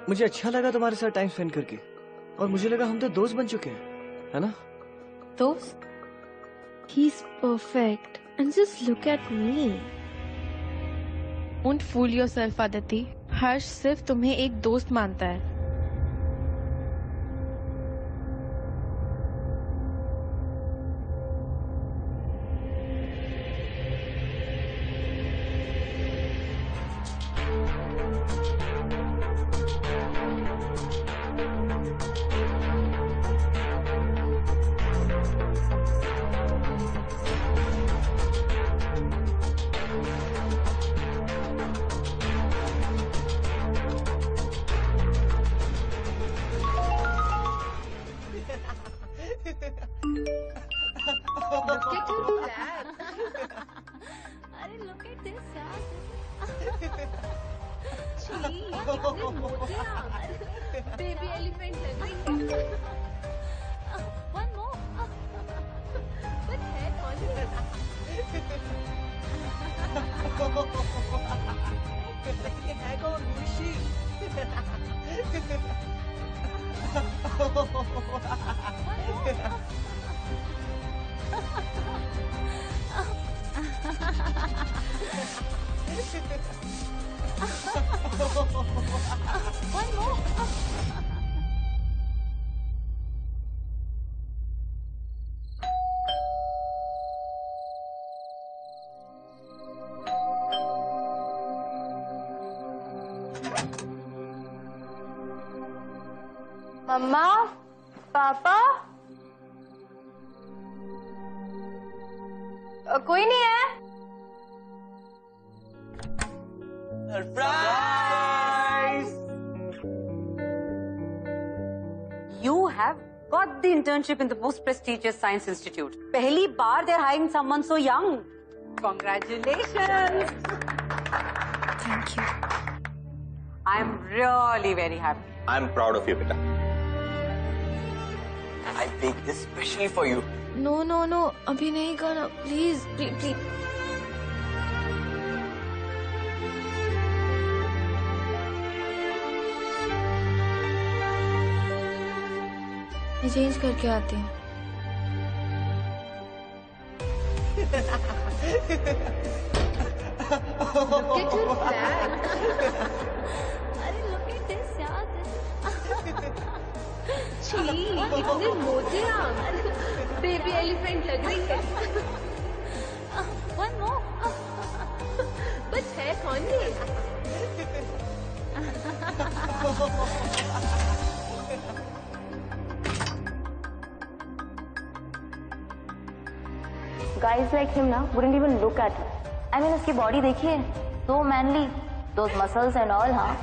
मुझे अच्छा लगा तुम्हारे साथ टाइम स्पेंड करके, और मुझे लगा हम तो दोस्त बन चुके हैं, है ना? दोस्त? He's perfect and just look at me. Don't fool yourself, Aditi. हर्ष सिर्फ तुम्हें एक दोस्त मानता है. मम्मा, पापा, कोई नहीं है? Surprise! You have got the internship in the most prestigious science institute. पहली बार they're hiring someone so young. Congratulations! Thank you. I'm really very happy. I'm proud of you, beta. I baked this specially for you. No, no, no. अभी नहीं करना. Please, please, please. मैं change करके आती हूँ. इतने मोटे बेबी एलिफेंट लग रही है. One more. बस है कौन ये? Guys like him ना wouldn't even look at her. I mean उसकी body देखिए, so manly, those muscles and all, हाँ.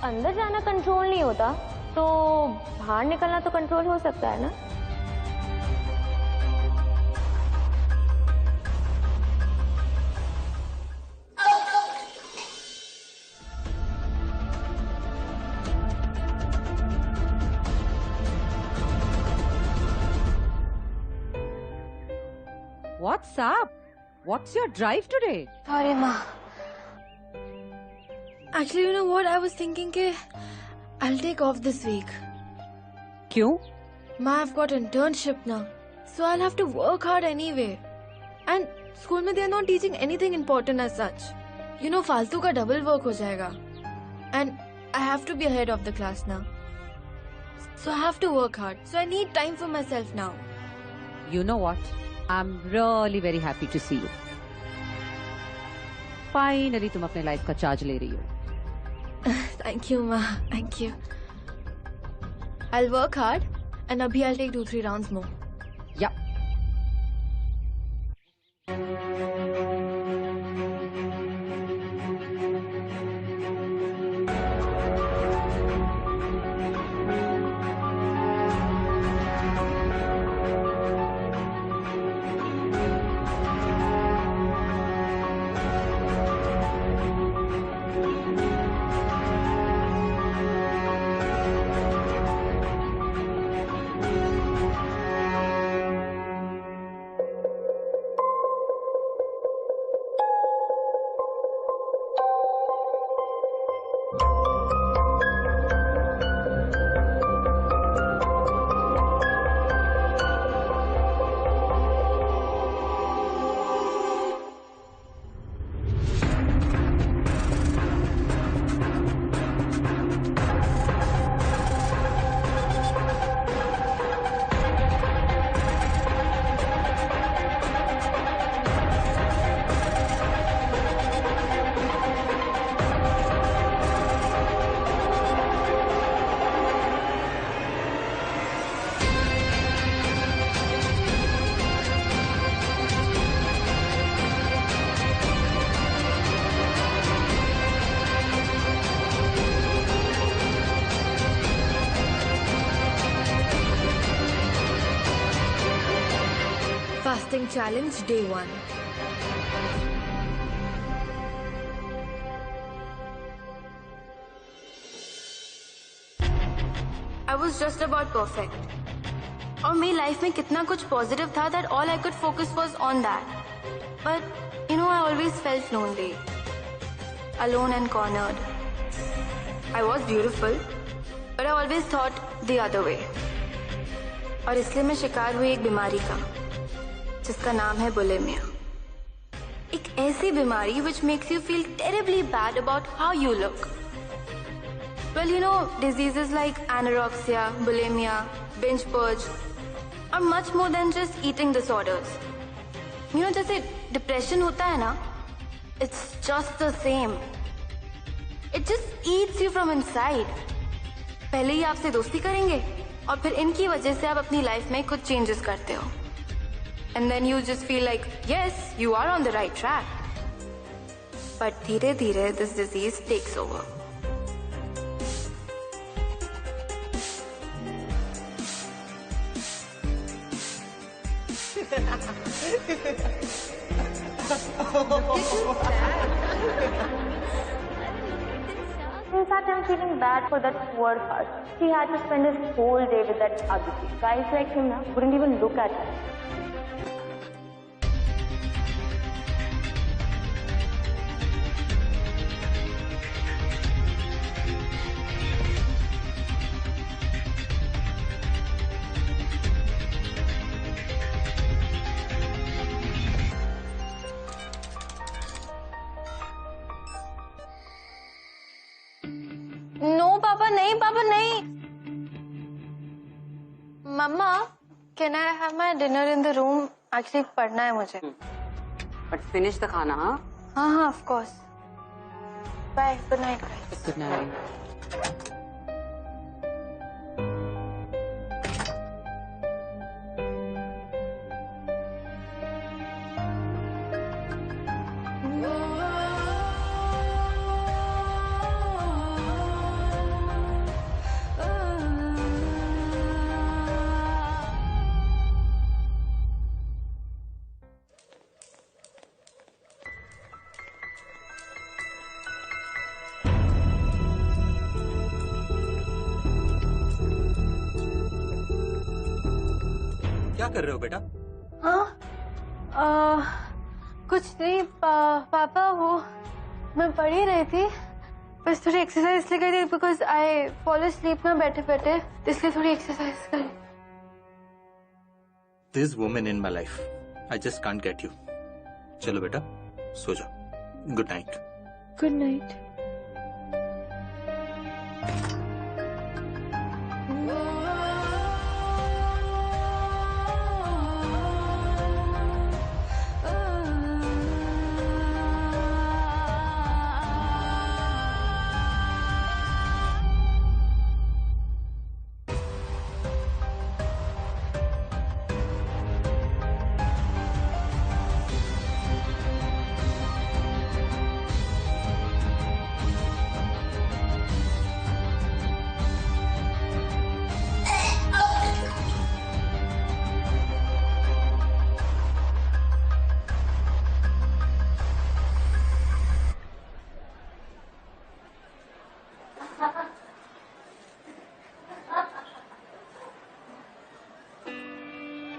अंदर जाना कंट्रोल नहीं होता तो बाहर निकलना तो कंट्रोल हो सकता है ना. What's up? What's your drive today? Sorry माँ. Actually, you know what? I was thinking कि I'll take off this week. क्यों? Ma, I've got internship now, so I'll have to work hard anyway. And school में they're not teaching anything important as such. You know, फालतू का double work हो जाएगा. And I have to be ahead of the class now. So I have to work hard. So I need time for myself now. You know what? I'm really very happy to see you. Finally, तुम अपने life का charge ले रही हो. Thank you, Ma. Thank you. I'll work hard, and abhi I'll take 2-3 rounds more. Yeah. Fasting challenge day 1. I was just about perfect. और मेरी life में कितना कुछ पॉजिटिव था that all I could focus was on that. But you know, I always felt lonely, alone and cornered. I was beautiful, but I always thought the other way. और इसलिए मैं शिकार हुई एक बीमारी का, जिसका नाम है बुलिमिया. एक ऐसी बीमारी which makes you feel terribly bad about how you look. Well, you know, diseases like anorexia, bulimia, binge purge are much more than just eating disorders. You know, जैसे depression होता है ना, it's just the same. It just eats you from inside. पहले ही आपसे दोस्ती करेंगे और फिर इनकी वजह से आप अपनी लाइफ में कुछ चेंजेस करते हो. And then you just feel like, yes, you are on the right track. But धीरे धीरे this disease takes over. In fact, I'm feeling bad for that poor Harsh. He had to spend his whole day with that Aditi. Guys like him now wouldn't even look at him. No, पापा नहीं, पापा नहीं. मम्मा, can I have my dinner in the room? Actually पढ़ना है मुझे. But finish the खाना, हाँ? हाँ, of course. Bye. Good night, guys. Good night. क्या कर रहे हो बेटा? हाँ, कुछ नहीं पापा, वो मैं पढ़ ही रही थी, बस थोड़ी एक्सरसाइज इसलिए करी बिकॉज आई फॉल asleep ना बैठे बैठे, इसलिए थोड़ी एक्सरसाइज करी. This woman in my life, I just can't get you. चलो बेटा, सो जाओ. Good night. Good night.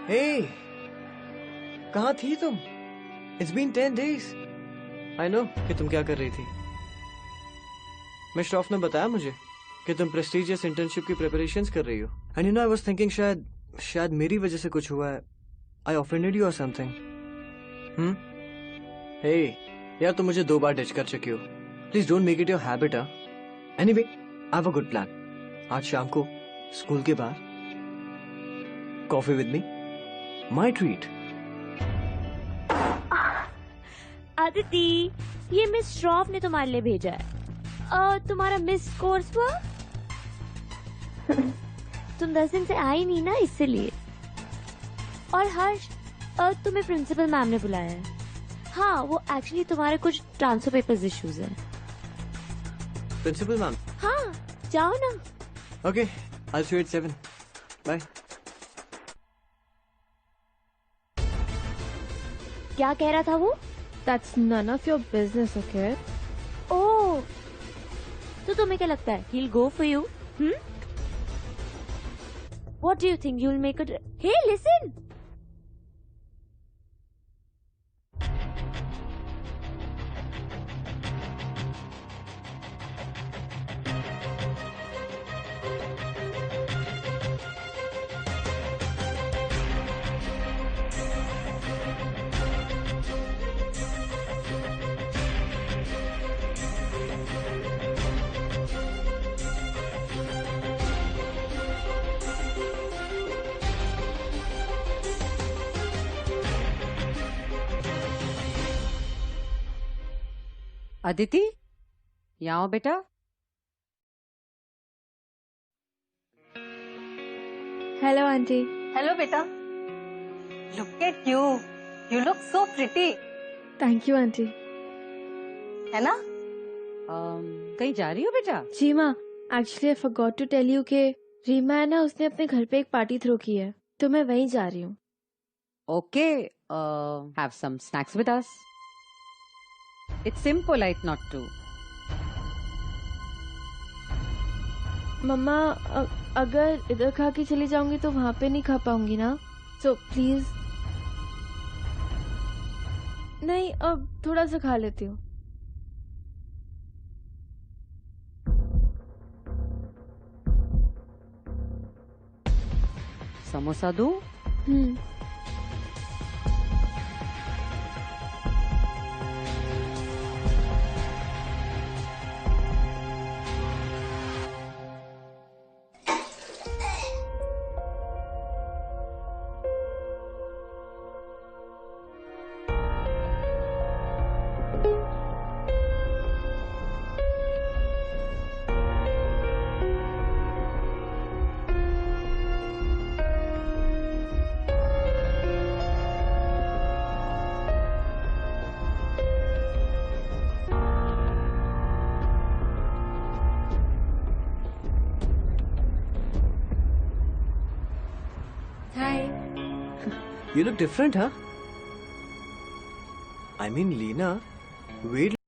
Hey, कहाँ थी तुम? It's been 10 days. I know कि तुम क्या कर रही थी. मिस्टर ऑफ ने बताया मुझे कि तुम प्रेस्टीजियस इंटर्नशिप की प्रिपरेशंस कर रही हो. And you know, I was thinking शायद मेरी वजह से कुछ हुआ है. I offended you or something. Hey, यार तुम मुझे 2 बार डिच कर चुकी हो. Please don't make it your habit, huh? Anyway, I have a good plan. आज शाम को स्कूल के बाहर coffee with me. My treat. Aditi, ये मिस श्रॉफ ने तुम्हारे लिए भेजा है. तुम्हारा मिस कोर्स हुआ? तुम 10 दिन से आई नहीं ना, इसलिए. और हर्ष, तुम्हें प्रिंसिपल मैम ने बुलाया है. हाँ, वो एक्चुअली तुम्हारे कुछ ट्रांसफर पेपर्स इश्यूज हैं. Principal ma'am? हाँ, जाओ ना. Okay, I'll see you at 7. Bye. क्या कह रहा था वो? That's none of your business, okay? ओह, तो तुम्हें क्या लगता है? He'll go for you? What do you think? You'll make it? Hey, listen. Aditi, यहाँ आओ बेटा. Hello, auntie. Hello, beta. Look at you. You look so pretty. Thank you, auntie. है ना? कहीं जा रही हो बेटा? जी माँ, actually I forgot to tell you कि रीमा है ना, उसने अपने घर पे एक पार्टी थ्रो की है, तो मैं वहीं जा रही हूँ. Okay. Have some snacks with us. It's impolite not to. मम्मा, अगर इधर खा के चली जाऊंगी तो वहाँ पे नहीं खा पाऊंगी ना, सो प्लीज. नहीं, अब थोड़ा सा खा लेती हूँ. समोसा दो. हाय. You look different, huh? I mean, Lena, weight